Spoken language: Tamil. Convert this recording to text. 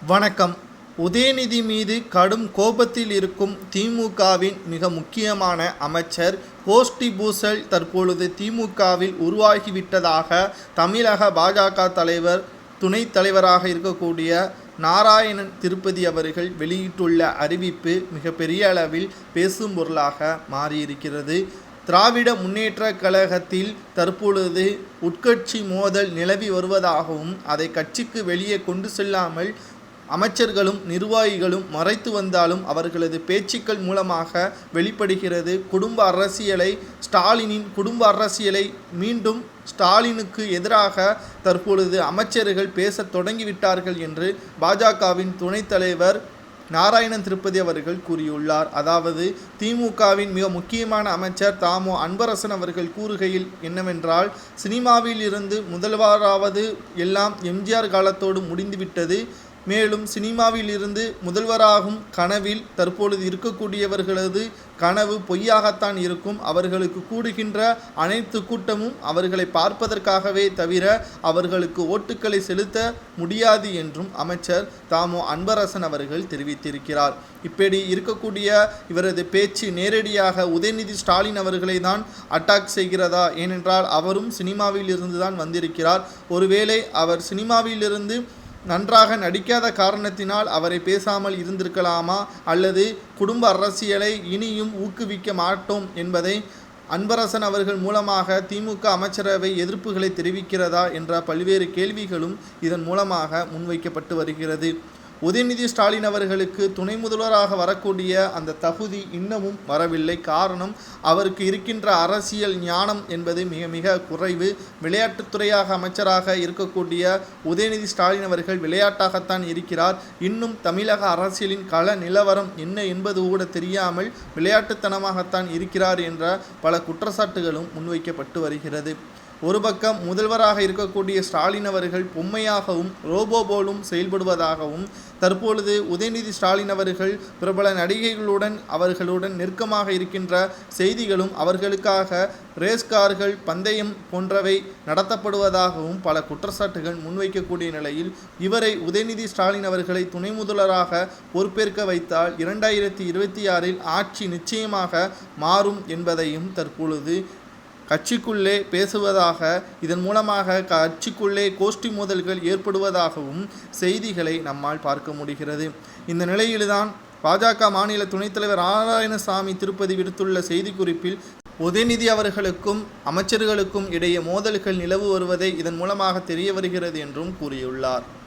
வணக்கம். உதயநிதி மீது கடும் கோபத்தில் இருக்கும் திமுகவின் மிக முக்கியமான அமைச்சர் கோஷ்டி பூசல் தற்பொழுது திமுகவில் உருவாகிவிட்டதாக தமிழக பாஜக தலைவர், துணைத் தலைவராக இருக்கக்கூடிய நாராயணன் திருப்பதி அவர்கள் வெளியிட்டுள்ள அறிவிப்பு மிகப்பெரிய அளவில் பேசும் பொருளாக மாறியிருக்கிறது. திராவிட முன்னேற்ற கழகத்தில் தற்பொழுது உட்கட்சி மோதல் நிலவி வருவதாகவும், அதை கட்சிக்கு வெளியே கொண்டு செல்லாமல் அமைச்சர்களும் நிர்வாகிகளும் மறைத்து வந்தாலும் அவர்களது பேச்சுக்கள் மூலமாக வெளிப்படுகிறது. ஸ்டாலினின் குடும்ப அரசியலை மீண்டும் ஸ்டாலினுக்கு எதிராக தற்பொழுது அமைச்சர்கள் பேசத் தொடங்கிவிட்டார்கள் என்று பாஜகவின் துணைத் தலைவர் நாராயணன் திருப்பதி அவர்கள் கூறியுள்ளார். அதாவது, திமுகவின் மிக முக்கியமான அமைச்சர் தாமோ அன்பரசன் அவர்கள் கூறுகையில் என்னவென்றால், சினிமாவில் இருந்து முதல்வராவது எல்லாம் எம்ஜிஆர் காலத்தோடு முடிந்துவிட்டது. மேலும் சினிமாவில் இருந்து முதல்வராகும் கனவில் தற்பொழுது இருக்கக்கூடியவர்களது கனவு பொய்யாகத்தான் இருக்கும். அவர்களுக்கு கூடுகின்ற அனைத்து கூட்டமும் அவர்களை பார்ப்பதற்காகவே தவிர அவர்களுக்கு ஓட்டுக்களை செலுத்த முடியாது என்றும் அமைச்சர் தாமோ அன்பரசன் அவர்கள் தெரிவித்திருக்கிறார். இப்படி இருக்கக்கூடிய இவரது பேச்சு நேரடியாக உதயநிதி ஸ்டாலின் அவர்களை தான் அட்டாக் செய்கிறதா? ஏனென்றால் அவரும் சினிமாவில் இருந்து தான் வந்திருக்கிறார். ஒருவேளை அவர் சினிமாவிலிருந்து நன்றாக நடிக்காத காரணத்தினால் அவரை பேசாமல் இருந்திருக்கலாமா, அல்லது குடும்ப அரசியலை இனியும் ஊக்குவிக்க மாட்டோம் என்பதை அன்பரசன் அவர்கள் மூலமாக திமுக அமைச்சரவை எதிர்ப்புகளை தெரிவிக்கிறதா என்ற பல்வேறு கேள்விகளும் இதன் மூலமாக முன்வைக்கப்பட்டு வருகிறது. உதயநிதி ஸ்டாலின் அவர்களுக்கு துணை முதல்வராக வரக்கூடிய அந்த தகுதி இன்னமும் வரவில்லை. காரணம், அவருக்கு இருக்கின்ற அரசியல் ஞானம் என்பது மிக மிக குறைவு. விளையாட்டுத்துறையாக அமைச்சராக இருக்கக்கூடிய உதயநிதி ஸ்டாலின் அவர்கள் விளையாட்டாகத்தான் இருக்கிறார். இன்னும் தமிழக அரசியலின் கள நிலவரம் என்ன என்பது கூட தெரியாமல் விளையாட்டுத்தனமாகத்தான் இருக்கிறார் என்ற பல குற்றச்சாட்டுகளும் முன்வைக்கப்பட்டு வருகிறது. ஒரு பக்கம் முதல்வராக இருக்கக்கூடிய ஸ்டாலின் அவர்கள் பொம்மையாகவும் ரோபோ போலும் செயல்படுவதாகவும், தற்பொழுது உதயநிதி ஸ்டாலின் அவர்கள் பிரபல நடிகைகளுடன் அவர்களுடன் நெருக்கமாக இருக்கின்ற செய்திகளும், அவர்களுக்காக ரேஸ்கார்கள் பந்தயம் போன்றவை நடத்தப்படுவதாகவும் பல குற்றச்சாட்டுகள் முன்வைக்கக்கூடிய நிலையில், இவரை உதயநிதி ஸ்டாலின் அவர்களை துணை முதல்வராக பொறுப்பேற்க வைத்தால் 2026 ஆட்சி நிச்சயமாக மாறும் என்பதையும் தற்பொழுது கட்சிக்குள்ளே பேசுவதாக, இதன் மூலமாக கட்சிக்குள்ளே கோஷ்டி மோதல்கள் ஏற்படுவதாகவும் செய்திகளை நம்மால் பார்க்க முடிகிறது. இந்த நிலையில்தான் பாஜக மாநில துணைத் தலைவர் நாராயணசாமி திருப்பதி விடுத்துள்ள செய்திக்குறிப்பில், உதயநிதி அவர்களுக்கும் அமைச்சர்களுக்கும் இடையே மோதல்கள் நிலவு வருவதை இதன் மூலமாக தெரிய வருகிறது என்றும் கூறியுள்ளார்.